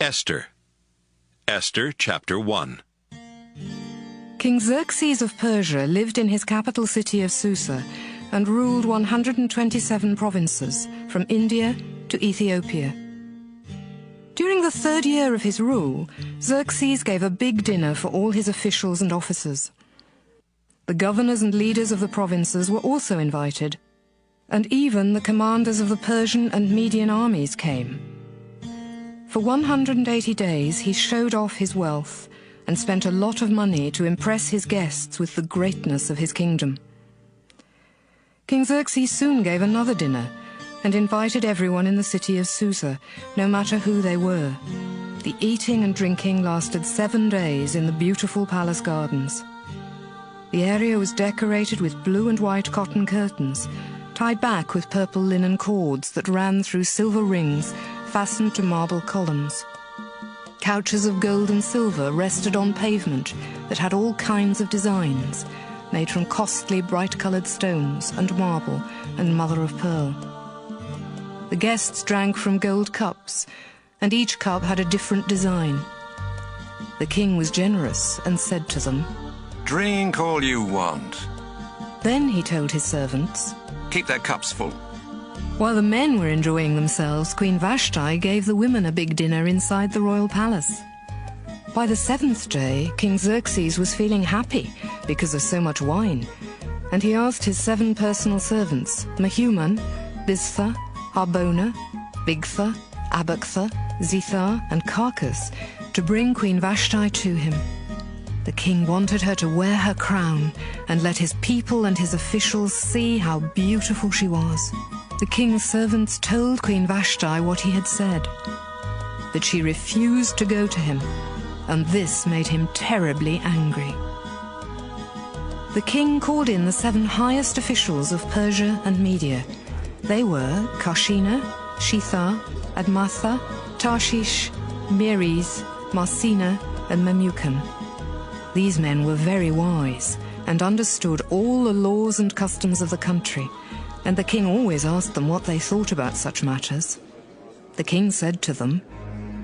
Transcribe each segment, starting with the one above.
Esther. Esther Chapter 1. King Xerxes of Persia lived in his capital city of Susa and ruled 127 provinces, from India to Ethiopia. During the third year of his rule, Xerxes gave a big dinner for all his officials and officers. The governors and leaders of the provinces were also invited, and even the commanders of the Persian and Median armies came. For 180 days he showed off his wealth and spent a lot of money to impress his guests with the greatness of his kingdom. King Xerxes soon gave another dinner and invited everyone in the city of Susa, no matter who they were. The eating and drinking lasted 7 days in the beautiful palace gardens. The area was decorated with blue and white cotton curtains, tied back with purple linen cords that ran through silver rings fastened to marble columns. Couches of gold and silver rested on pavement that had all kinds of designs, made from costly bright-coloured stones and marble and mother-of-pearl. The guests drank from gold cups, and each cup had a different design. The king was generous and said to them, "Drink all you want. Then he told his servants, Keep their cups full." While the men were enjoying themselves, Queen Vashti gave the women a big dinner inside the royal palace. By the 7th day, King Xerxes was feeling happy because of so much wine, and he asked his 7 personal servants, Mehuman, Biztha, Harbona, Bigtha, Abagtha, Zethar, and Carcass, to bring Queen Vashti to him. The king wanted her to wear her crown and let his people and his officials see how beautiful she was. The king's servants told Queen Vashti what he had said, but she refused to go to him, and this made him terribly angry. The king called in the 7 highest officials of Persia and Media. They were Karshina, Shethar, Admatha, Tarshish, Meres, Marsina, and Memucan. These men were very wise and understood all the laws and customs of the country, and the king always asked them what they thought about such matters. The king said to them,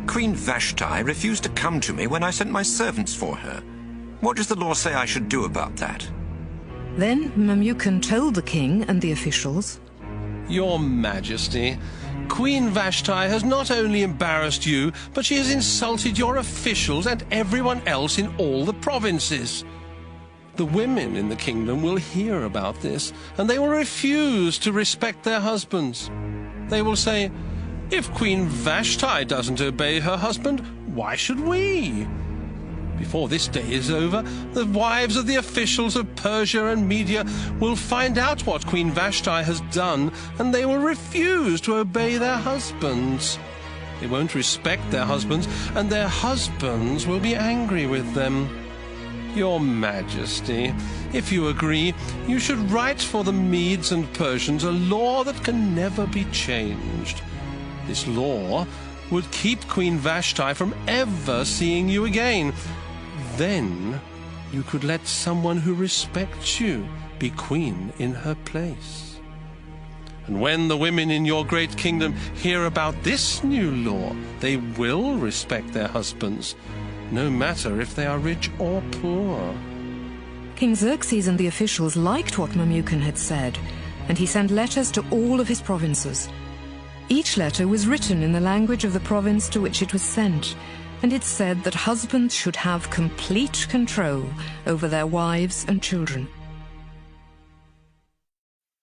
Queen Vashti refused to come to me when I sent my servants for her. What does the law say I should do about that? Then Memucan told the king and the officials, Your Majesty, Queen Vashti has not only embarrassed you, but she has insulted your officials and everyone else in all the provinces. The women in the kingdom will hear about this, and they will refuse to respect their husbands. They will say, if Queen Vashti doesn't obey her husband, why should we? Before this day is over, the wives of the officials of Persia and Media will find out what Queen Vashti has done, and they will refuse to obey their husbands. They won't respect their husbands, and their husbands will be angry with them. Your Majesty, if you agree, you should write for the Medes and Persians a law that can never be changed. This law would keep Queen Vashti from ever seeing you again. Then you could let someone who respects you be queen in her place. And when the women in your great kingdom hear about this new law, they will respect their husbands, no matter if they are rich or poor. King Xerxes and the officials liked what Memucan had said, and he sent letters to all of his provinces. Each letter was written in the language of the province to which it was sent, and it said that husbands should have complete control over their wives and children.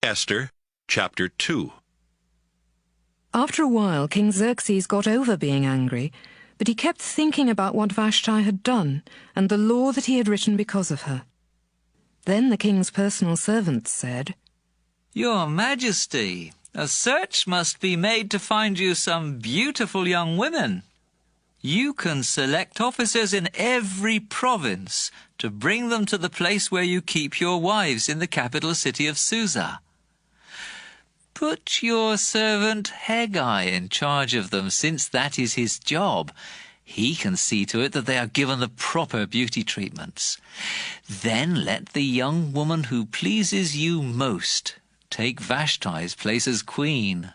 Esther Chapter 2. After a while, King Xerxes got over being angry, but he kept thinking about what Vashti had done and the law that he had written because of her. Then the king's personal servants said, Your Majesty, a search must be made to find you some beautiful young women. You can select officers in every province to bring them to the place where you keep your wives in the capital city of Susa. Put your servant Haggai in charge of them, since that is his job. He can see to it that they are given the proper beauty treatments. Then let the young woman who pleases you most take Vashti's place as queen.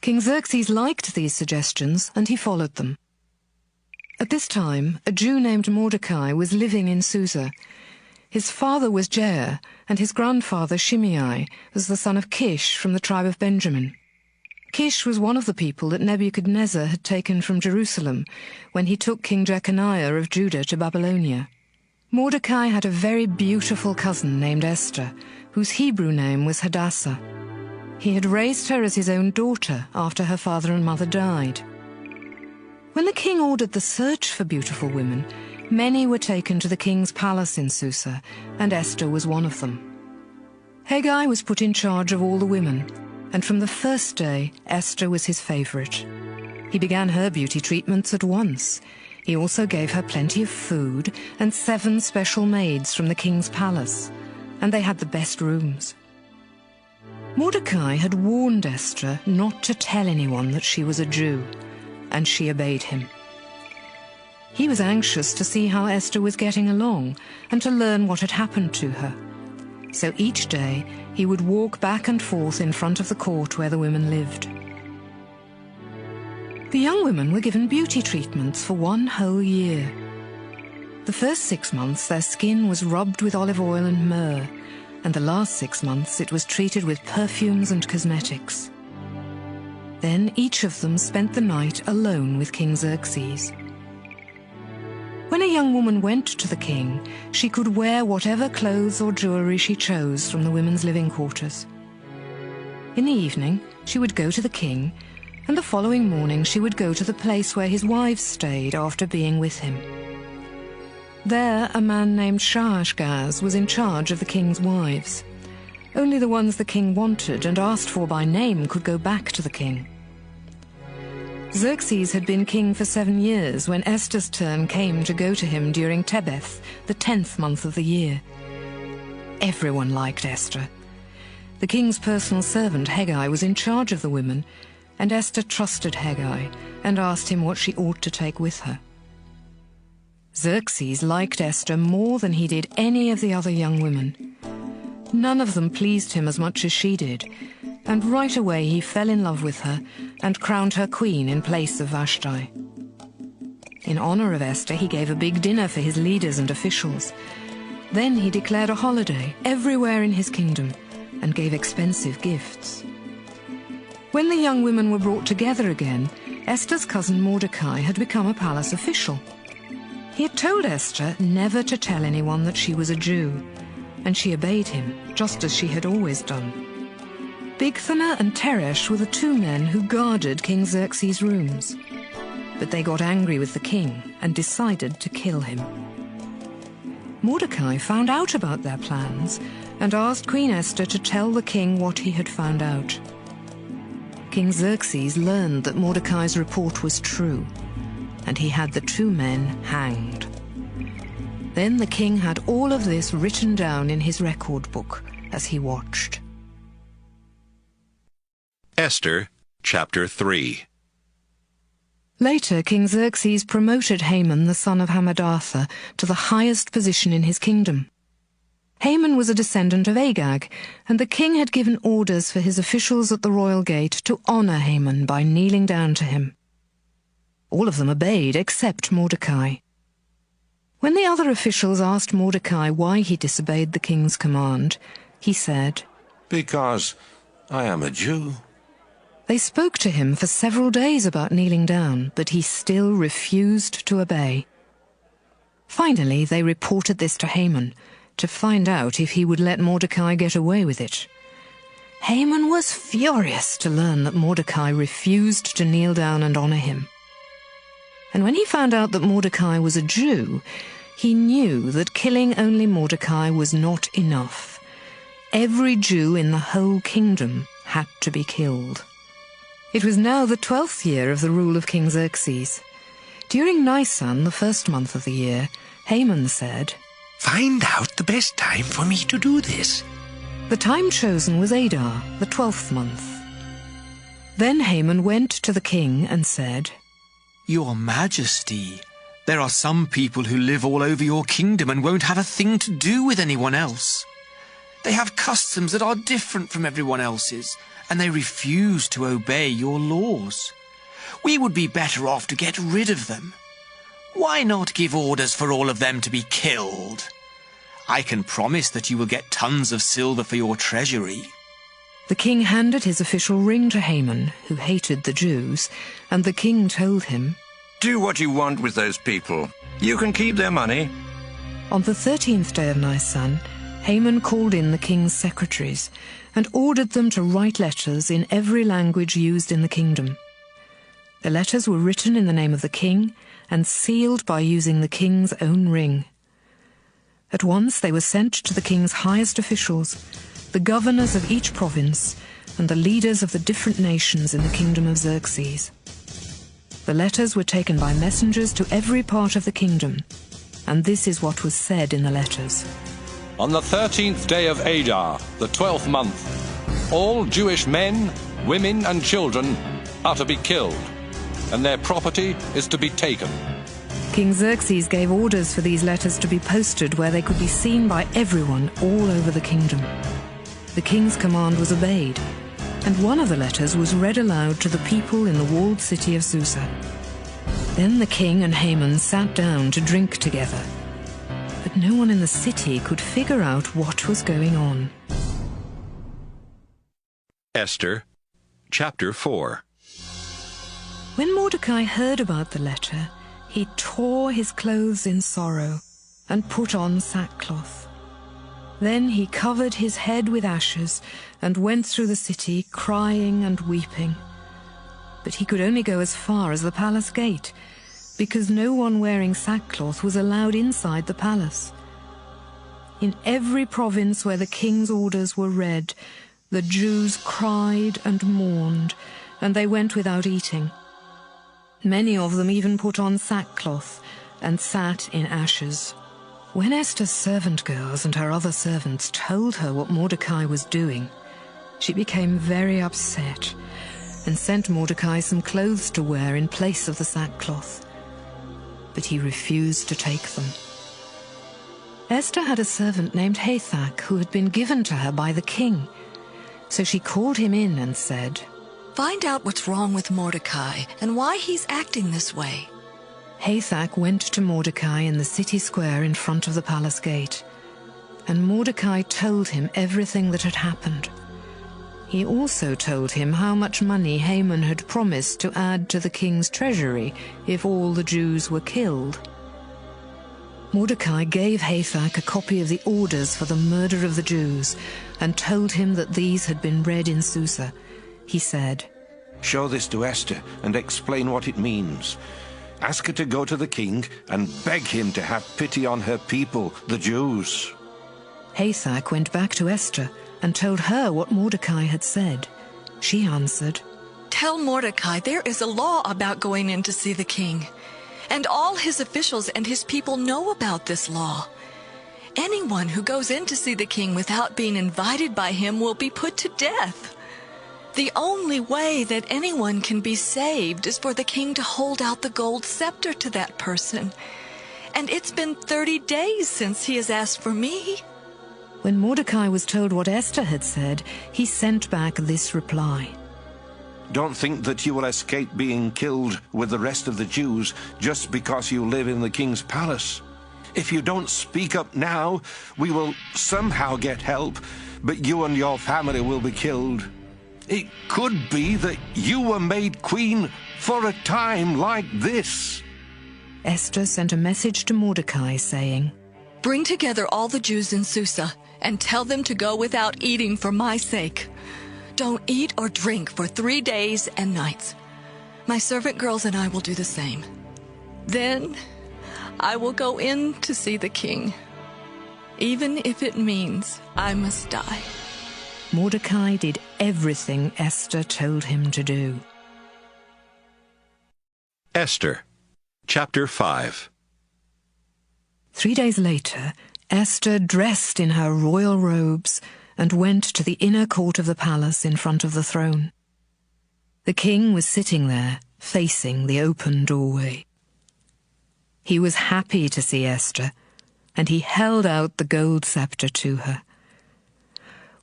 King Xerxes liked these suggestions, and he followed them. At this time, a Jew named Mordecai was living in Susa. His father was Jair, and his grandfather Shimei was the son of Kish from the tribe of Benjamin. Kish was one of the people that Nebuchadnezzar had taken from Jerusalem when he took King Jeconiah of Judah to Babylonia. Mordecai had a very beautiful cousin named Esther, whose Hebrew name was Hadassah. He had raised her as his own daughter after her father and mother died. When the king ordered the search for beautiful women, many were taken to the king's palace in Susa, and Esther was one of them. Haggai was put in charge of all the women, and from the first day Esther was his favorite. He began her beauty treatments at once. He also gave her plenty of food and 7 special maids from the king's palace, and they had the best rooms. Mordecai had warned Esther not to tell anyone that she was a Jew, and she obeyed him. He was anxious to see how Esther was getting along and to learn what had happened to her. So each day he would walk back and forth in front of the court where the women lived. The young women were given beauty treatments for 1 whole year. The first 6 months their skin was rubbed with olive oil and myrrh, and the last 6 months it was treated with perfumes and cosmetics. Then each of them spent the night alone with King Xerxes. When a young woman went to the king, she could wear whatever clothes or jewelry she chose from the women's living quarters. In the evening, she would go to the king, and the following morning she would go to the place where his wives stayed after being with him. There, a man named Shaashgaz was in charge of the king's wives. Only the ones the king wanted and asked for by name could go back to the king. Xerxes had been king for 7 years when Esther's turn came to go to him during Tebeth, the 10th month of the year. Everyone liked Esther. The king's personal servant, Haggai, was in charge of the women, and Esther trusted Haggai and asked him what she ought to take with her. Xerxes liked Esther more than he did any of the other young women. None of them pleased him as much as she did, and right away he fell in love with her and crowned her queen in place of Vashti. In honor of Esther, he gave a big dinner for his leaders and officials. Then he declared a holiday everywhere in his kingdom and gave expensive gifts. When the young women were brought together again, Esther's cousin Mordecai had become a palace official. He had told Esther never to tell anyone that she was a Jew, and she obeyed him, just as she had always done. Bigthana and Teresh were the 2 men who guarded King Xerxes' rooms, but they got angry with the king and decided to kill him. Mordecai found out about their plans and asked Queen Esther to tell the king what he had found out. King Xerxes learned that Mordecai's report was true, and he had the 2 men hanged. Then the king had all of this written down in his record book as he watched. Esther Chapter 3. Later, King Xerxes promoted Haman, the son of Hammedatha, to the highest position in his kingdom. Haman was a descendant of Agag, and the king had given orders for his officials at the royal gate to honor Haman by kneeling down to him. All of them obeyed except Mordecai. When the other officials asked Mordecai why he disobeyed the king's command, he said, Because I am a Jew. They spoke to him for several days about kneeling down, but he still refused to obey. Finally, they reported this to Haman, to find out if he would let Mordecai get away with it. Haman was furious to learn that Mordecai refused to kneel down and honor him. And when he found out that Mordecai was a Jew, he knew that killing only Mordecai was not enough. Every Jew in the whole kingdom had to be killed. It was now the 12th year of the rule of King Xerxes. During Nisan, the 1st month of the year, Haman said, Find out the best time for me to do this. The time chosen was Adar, the 12th month. Then Haman went to the king and said, Your Majesty, there are some people who live all over your kingdom and won't have a thing to do with anyone else. They have customs that are different from everyone else's, and they refuse to obey your laws. We would be better off to get rid of them. Why not give orders for all of them to be killed? I can promise that you will get tons of silver for your treasury. The king handed his official ring to Haman, who hated the Jews, and the king told him, Do what you want with those people. You can keep their money. On the 13th day of Nisan, Haman called in the king's secretaries and ordered them to write letters in every language used in the kingdom. The letters were written in the name of the king and sealed by using the king's own ring. At once they were sent to the king's highest officials, the governors of each province, and the leaders of the different nations in the kingdom of Xerxes. The letters were taken by messengers to every part of the kingdom, and this is what was said in the letters. On the 13th day of Adar, the 12th month, all Jewish men, women and children are to be killed, and their property is to be taken. King Xerxes gave orders for these letters to be posted where they could be seen by everyone all over the kingdom. The king's command was obeyed, and one of the letters was read aloud to the people in the walled city of Susa. Then the king and Haman sat down to drink together, but no one in the city could figure out what was going on. Esther, Chapter 4. When Mordecai heard about the letter, he tore his clothes in sorrow and put on sackcloth. Then he covered his head with ashes and went through the city crying and weeping. But he could only go as far as the palace gate, because no one wearing sackcloth was allowed inside the palace. In every province where the king's orders were read, the Jews cried and mourned, and they went without eating. Many of them even put on sackcloth and sat in ashes. When Esther's servant girls and her other servants told her what Mordecai was doing, she became very upset and sent Mordecai some clothes to wear in place of the sackcloth. But he refused to take them. Esther had a servant named Hathach who had been given to her by the king. So she called him in and said, Find out what's wrong with Mordecai and why he's acting this way. Hathach went to Mordecai in the city square in front of the palace gate, and Mordecai told him everything that had happened. He also told him how much money Haman had promised to add to the king's treasury if all the Jews were killed. Mordecai gave Hathach a copy of the orders for the murder of the Jews and told him that these had been read in Susa. He said, Show this to Esther and explain what it means. Ask her to go to the king and beg him to have pity on her people, the Jews. Hathach went back to Esther and told her what Mordecai had said. She answered, Tell Mordecai there is a law about going in to see the king, and all his officials and his people know about this law. Anyone who goes in to see the king without being invited by him will be put to death. The only way that anyone can be saved is for the king to hold out the gold scepter to that person. And it's been 30 days since he has asked for me. When Mordecai was told what Esther had said, he sent back this reply. Don't think that you will escape being killed with the rest of the Jews just because you live in the king's palace. If you don't speak up now, we will somehow get help, but you and your family will be killed. It could be that you were made queen for a time like this. Esther sent a message to Mordecai saying, Bring together all the Jews in Susa and tell them to go without eating for my sake. Don't eat or drink for 3 days and nights. My servant girls and I will do the same. Then I will go in to see the king, even if it means I must die. Mordecai did everything Esther told him to do. Esther, Chapter 5. 3 days later, Esther dressed in her royal robes and went to the inner court of the palace in front of the throne. The king was sitting there, facing the open doorway. He was happy to see Esther, and he held out the gold scepter to her.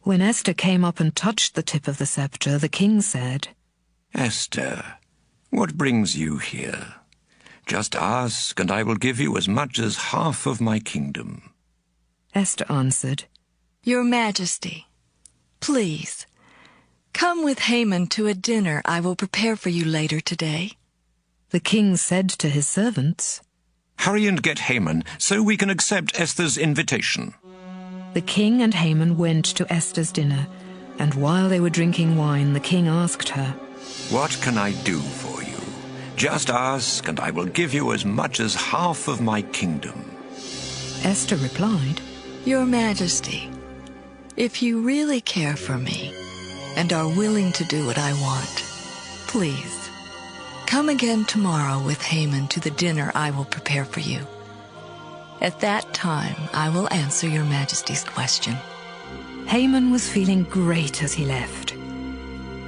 When Esther came up and touched the tip of the scepter, the king said, Esther, what brings you here? Just ask, and I will give you as much as half of my kingdom. Esther answered, Your Majesty, please, come with Haman to a dinner I will prepare for you later today. The king said to his servants, Hurry and get Haman, so we can accept Esther's invitation. The king and Haman went to Esther's dinner, and while they were drinking wine, the king asked her, What can I do for you? Just ask, and I will give you as much as half of my kingdom. Esther replied, Your Majesty, if you really care for me and are willing to do what I want, please, come again tomorrow with Haman to the dinner I will prepare for you. At that time, I will answer your Majesty's question. Haman was feeling great as he left.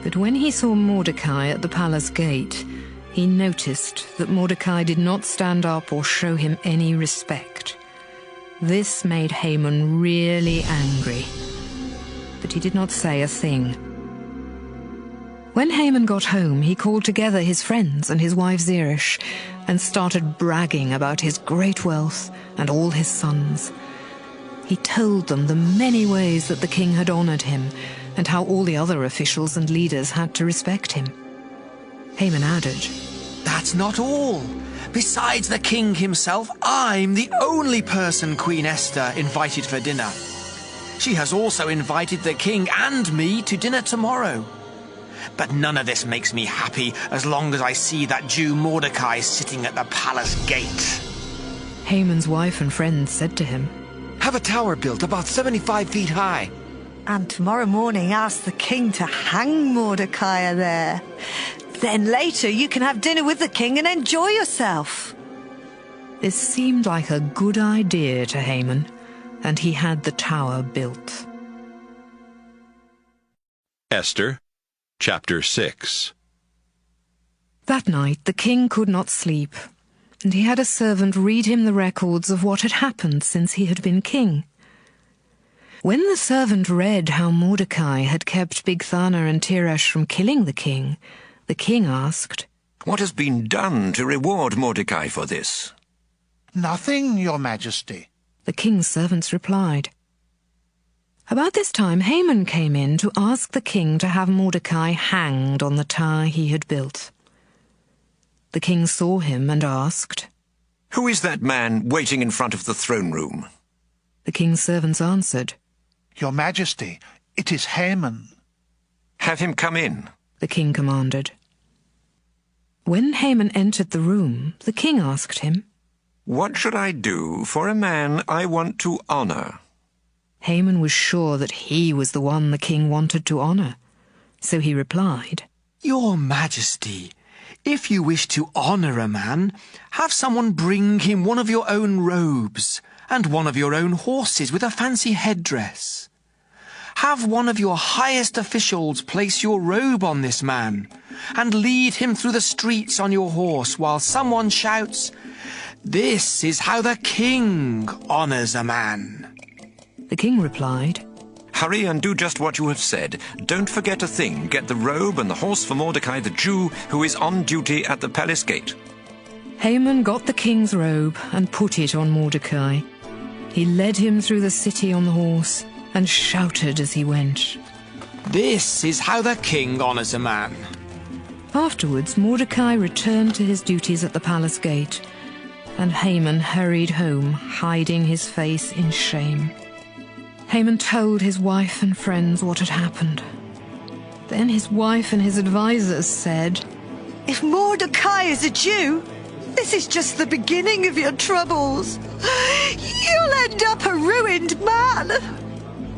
But when he saw Mordecai at the palace gate, he noticed that Mordecai did not stand up or show him any respect. This made Haman really angry, but he did not say a thing. When Haman got home, he called together his friends and his wife Zeresh and started bragging about his great wealth and all his sons. He told them the many ways that the king had honored him and how all the other officials and leaders had to respect him. Haman added, That's not all. Besides the king himself, I'm the only person Queen Esther invited for dinner. She has also invited the king and me to dinner tomorrow. But none of this makes me happy as long as I see that Jew Mordecai sitting at the palace gate. Haman's wife and friends said to him, Have a tower built about 75 feet high. And tomorrow morning ask the king to hang Mordecai there. Then later you can have dinner with the king and enjoy yourself. This seemed like a good idea to Haman, and he had the tower built. Esther, Chapter 6. That night the king could not sleep, and he had a servant read him the records of what had happened since he had been king. When the servant read how Mordecai had kept Bigthana and Teresh from killing the king asked, What has been done to reward Mordecai for this? Nothing, Your Majesty. The king's servants replied. About this time Haman came in to ask the king to have Mordecai hanged on the tower he had built. The king saw him and asked, Who is that man waiting in front of the throne room? The king's servants answered, Your Majesty, it is Haman. Have him come in. The king commanded. When Haman entered the room, the king asked him, What should I do for a man I want to honor? Haman was sure that he was the one the king wanted to honor, so he replied, Your Majesty, if you wish to honor a man, have someone bring him one of your own robes and one of your own horses with a fancy headdress. Have one of your highest officials place your robe on this man and lead him through the streets on your horse while someone shouts, This is how the king honors a man. The king replied, Hurry and do just what you have said. Don't forget a thing. Get the robe and the horse for Mordecai the Jew, who is on duty at the palace gate. Haman got the king's robe and put it on Mordecai. He led him through the city on the horse and shouted as he went, This is how the king honors a man. Afterwards, Mordecai returned to his duties at the palace gate, and Haman hurried home, hiding his face in shame. Haman told his wife and friends what had happened. Then his wife and his advisers said, If Mordecai is a Jew, this is just the beginning of your troubles. You'll end up a ruined man.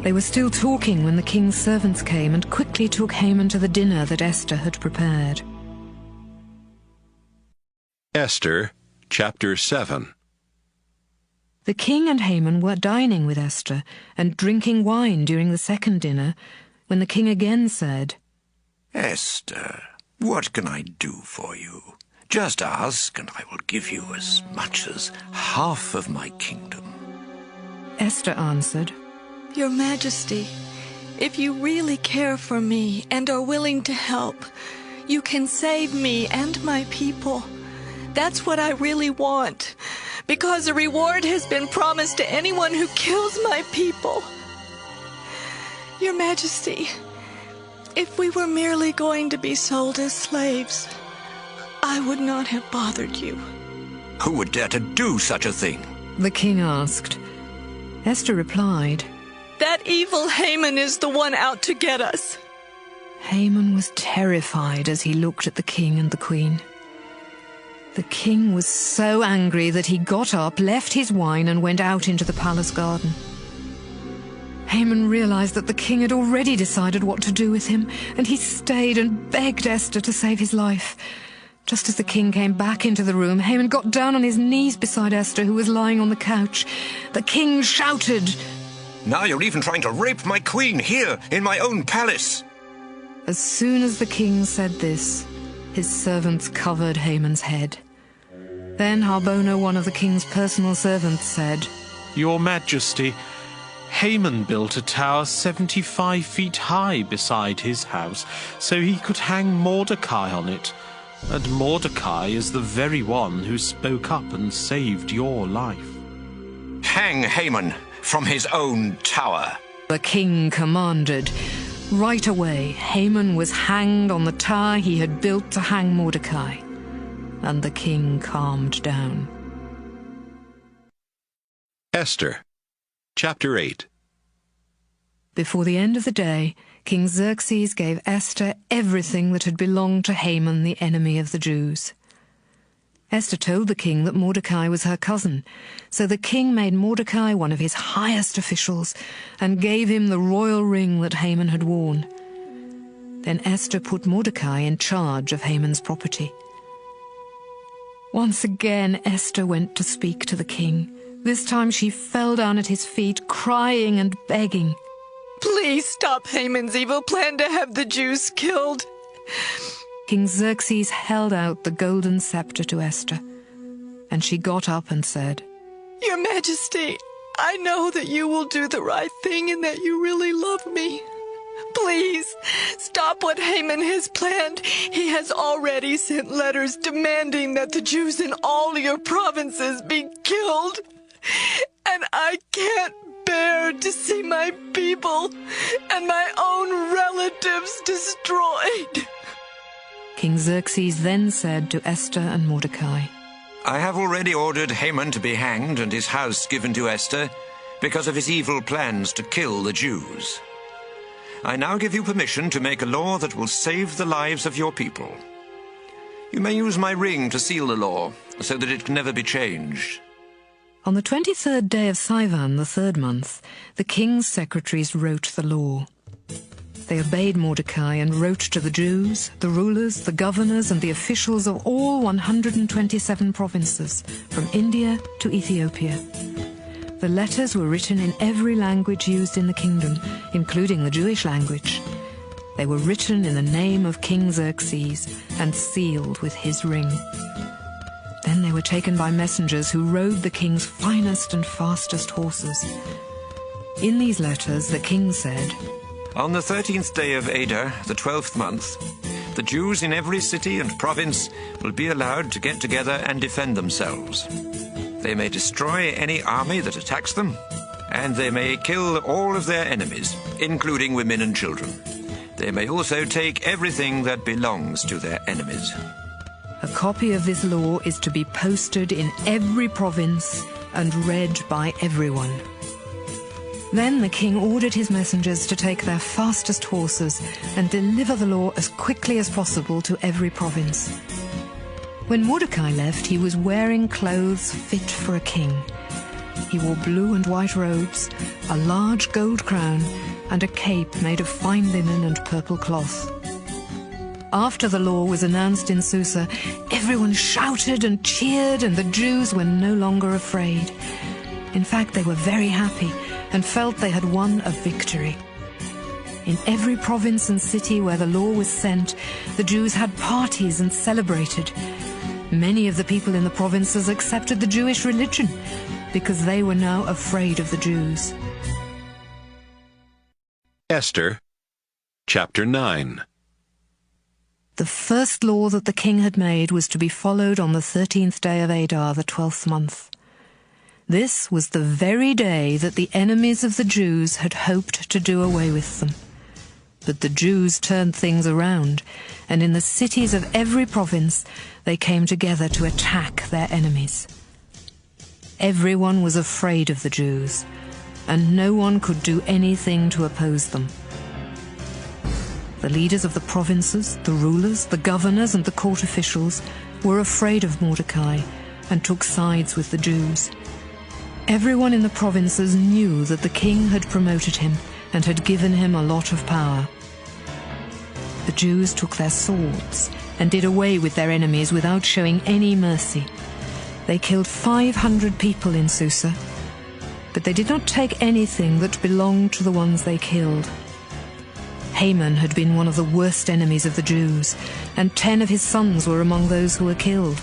They were still talking when the king's servants came and quickly took Haman to the dinner that Esther had prepared. Esther, Chapter 7. The king and Haman were dining with Esther and drinking wine during the second dinner, when the king again said, Esther, what can I do for you? Just ask, and I will give you as much as half of my kingdom. Esther answered, Your Majesty, if you really care for me and are willing to help, you can save me and my people. That's what I really want, because a reward has been promised to anyone who kills my people. Your Majesty, if we were merely going to be sold as slaves, I would not have bothered you. Who would dare to do such a thing? The king asked. Esther replied, That evil Haman is the one out to get us. Haman was terrified as he looked at the king and the queen. The king was so angry that he got up, left his wine, and went out into the palace garden. Haman realized that the king had already decided what to do with him, and he stayed and begged Esther to save his life. Just as the king came back into the room, Haman got down on his knees beside Esther, who was lying on the couch. The king shouted, Now you're even trying to rape my queen here in my own palace. As soon as the king said this, his servants covered Haman's head. Then Harbona, one of the king's personal servants, said, Your Majesty, Haman built a tower 75 feet high beside his house, so he could hang Mordecai on it. And Mordecai is the very one who spoke up and saved your life. Hang Haman from his own tower. The king commanded. Right away, Haman was hanged on the tower he had built to hang Mordecai. And the king calmed down. Esther, Chapter 8. Before the end of the day, King Xerxes gave Esther everything that had belonged to Haman, the enemy of the Jews. Esther told the king that Mordecai was her cousin, so the king made Mordecai one of his highest officials and gave him the royal ring that Haman had worn. Then Esther put Mordecai in charge of Haman's property. Once again, Esther went to speak to the king. This time she fell down at his feet, crying and begging. Please stop Haman's evil plan to have the Jews killed. King Xerxes held out the golden scepter to Esther, and she got up and said, Your Majesty, I know that you will do the right thing and that you really love me. Please, stop what Haman has planned. He has already sent letters demanding that the Jews in all your provinces be killed. And I can't bear to see my people and my own relatives destroyed. King Xerxes then said to Esther and Mordecai, I have already ordered Haman to be hanged and his house given to Esther because of his evil plans to kill the Jews. I now give you permission to make a law that will save the lives of your people. You may use my ring to seal the law so that it can never be changed. On the 23rd day of Sivan, the 3rd month, the king's secretaries wrote the law. They obeyed Mordecai and wrote to the Jews, the rulers, the governors, and the officials of all 127 provinces, from India to Ethiopia. The letters were written in every language used in the kingdom, including the Jewish language. They were written in the name of King Xerxes and sealed with his ring. Then they were taken by messengers who rode the king's finest and fastest horses. In these letters the king said, On the 13th day of Adar, the 12th month, the Jews in every city and province will be allowed to get together and defend themselves. They may destroy any army that attacks them, and they may kill all of their enemies, including women and children. They may also take everything that belongs to their enemies. A copy of this law is to be posted in every province and read by everyone. Then the king ordered his messengers to take their fastest horses and deliver the law as quickly as possible to every province. When Mordecai left, he was wearing clothes fit for a king. He wore blue and white robes, a large gold crown, and a cape made of fine linen and purple cloth. After the law was announced in Susa, everyone shouted and cheered, and the Jews were no longer afraid. In fact, they were very happy and felt they had won a victory. In every province and city where the law was sent, the Jews had parties and celebrated. Many of the people in the provinces accepted the Jewish religion because they were now afraid of the Jews. Esther, Chapter 9. The first law that the king had made was to be followed on the 13th day of Adar, the 12th month. This was the very day that the enemies of the Jews had hoped to do away with them. But the Jews turned things around, and in the cities of every province they came together to attack their enemies. Everyone was afraid of the Jews, and no one could do anything to oppose them. The leaders of the provinces, the rulers, the governors, and the court officials were afraid of Mordecai and took sides with the Jews. Everyone in the provinces knew that the king had promoted him and had given him a lot of power. The Jews took their swords and did away with their enemies without showing any mercy. They killed 500 people in Susa, but they did not take anything that belonged to the ones they killed. Haman had been one of the worst enemies of the Jews, and 10 of his sons were among those who were killed.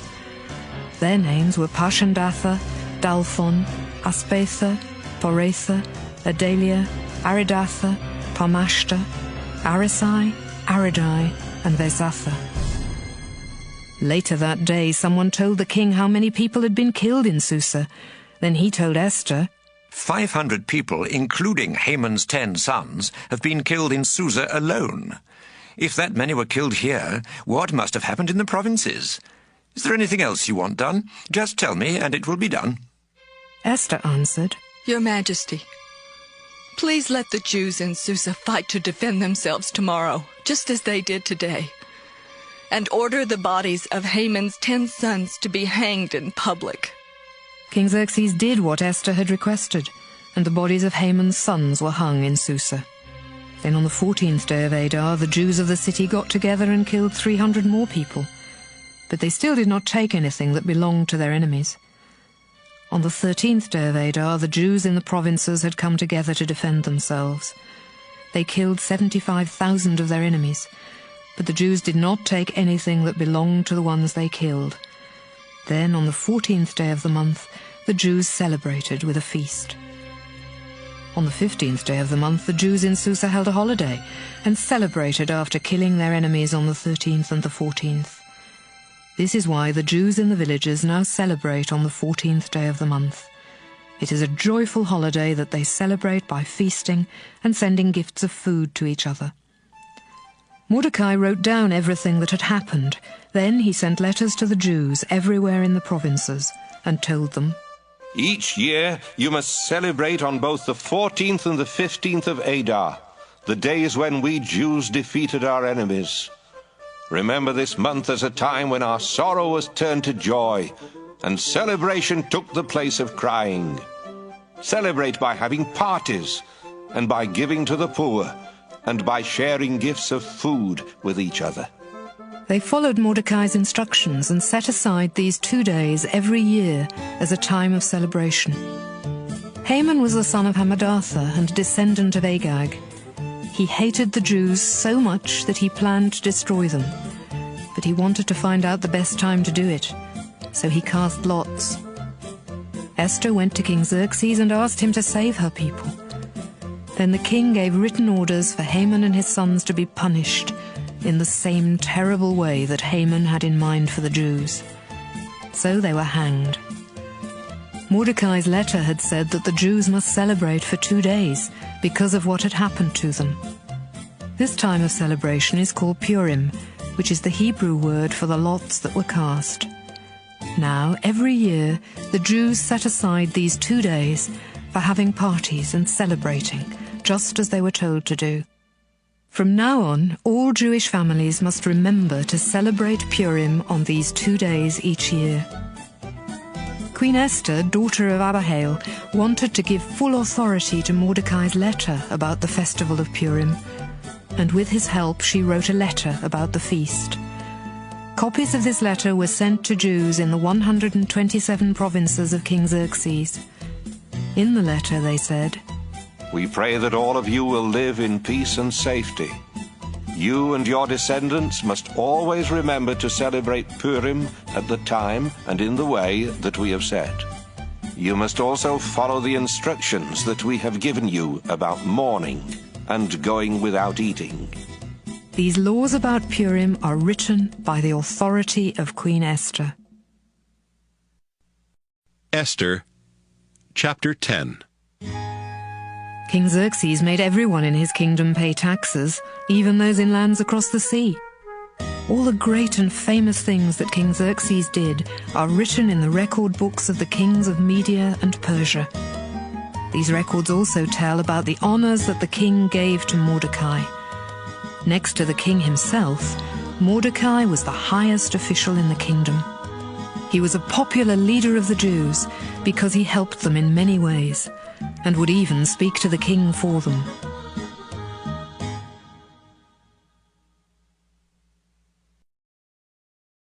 Their names were Pashandatha, Dalphon, Aspatha, Poratha, Adalia, Aridatha, Parmashta, Arisai, Aridai, and Vesatha. Later that day someone told the king how many people had been killed in Susa. Then he told Esther, 500 people, including Haman's 10 sons, have been killed in Susa alone. If that many were killed here, what must have happened in the provinces? Is there anything else you want done? Just tell me, and it will be done. Esther answered, Your Majesty, please let the Jews in Susa fight to defend themselves tomorrow, just as they did today, and order the bodies of Haman's 10 sons to be hanged in public. King Xerxes did what Esther had requested, and the bodies of Haman's sons were hung in Susa. Then on the 14th day of Adar, the Jews of the city got together and killed 300 more people. But they still did not take anything that belonged to their enemies. On the 13th day of Adar, the Jews in the provinces had come together to defend themselves. They killed 75,000 of their enemies, but the Jews did not take anything that belonged to the ones they killed. Then, on the 14th day of the month, the Jews celebrated with a feast. On the 15th day of the month, the Jews in Susa held a holiday and celebrated after killing their enemies on the 13th and the 14th. This is why the Jews in the villages now celebrate on the 14th day of the month. It is a joyful holiday that they celebrate by feasting and sending gifts of food to each other. Mordecai wrote down everything that had happened. Then he sent letters to the Jews everywhere in the provinces and told them, Each year you must celebrate on both the 14th and the 15th of Adar, the days when we Jews defeated our enemies. Remember this month as a time when our sorrow was turned to joy, and celebration took the place of crying. Celebrate by having parties, and by giving to the poor, and by sharing gifts of food with each other. They followed Mordecai's instructions and set aside these 2 days every year as a time of celebration. Haman was the son of Hammedatha and a descendant of Agag. He hated the Jews so much that he planned to destroy them, but he wanted to find out the best time to do it, so he cast lots. Esther went to King Xerxes and asked him to save her people. Then the king gave written orders for Haman and his sons to be punished in the same terrible way that Haman had in mind for the Jews. So they were hanged. Mordecai's letter had said that the Jews must celebrate for 2 days because of what had happened to them. This time of celebration is called Purim, which is the Hebrew word for the lots that were cast. Now, every year, the Jews set aside these 2 days for having parties and celebrating, just as they were told to do. From now on, all Jewish families must remember to celebrate Purim on these 2 days each year. Queen Esther, daughter of Abihail, wanted to give full authority to Mordecai's letter about the festival of Purim, and with his help she wrote a letter about the feast. Copies of this letter were sent to Jews in the 127 provinces of King Xerxes. In the letter they said, We pray that all of you will live in peace and safety. You and your descendants must always remember to celebrate Purim at the time and in the way that we have said. You must also follow the instructions that we have given you about mourning and going without eating. These laws about Purim are written by the authority of Queen Esther. Esther, Chapter 10. King Xerxes made everyone in his kingdom pay taxes, even those in lands across the sea. All the great and famous things that King Xerxes did are written in the record books of the kings of Media and Persia. These records also tell about the honors that the king gave to Mordecai. Next to the king himself, Mordecai was the highest official in the kingdom. He was a popular leader of the Jews because he helped them in many ways, and would even speak to the king for them.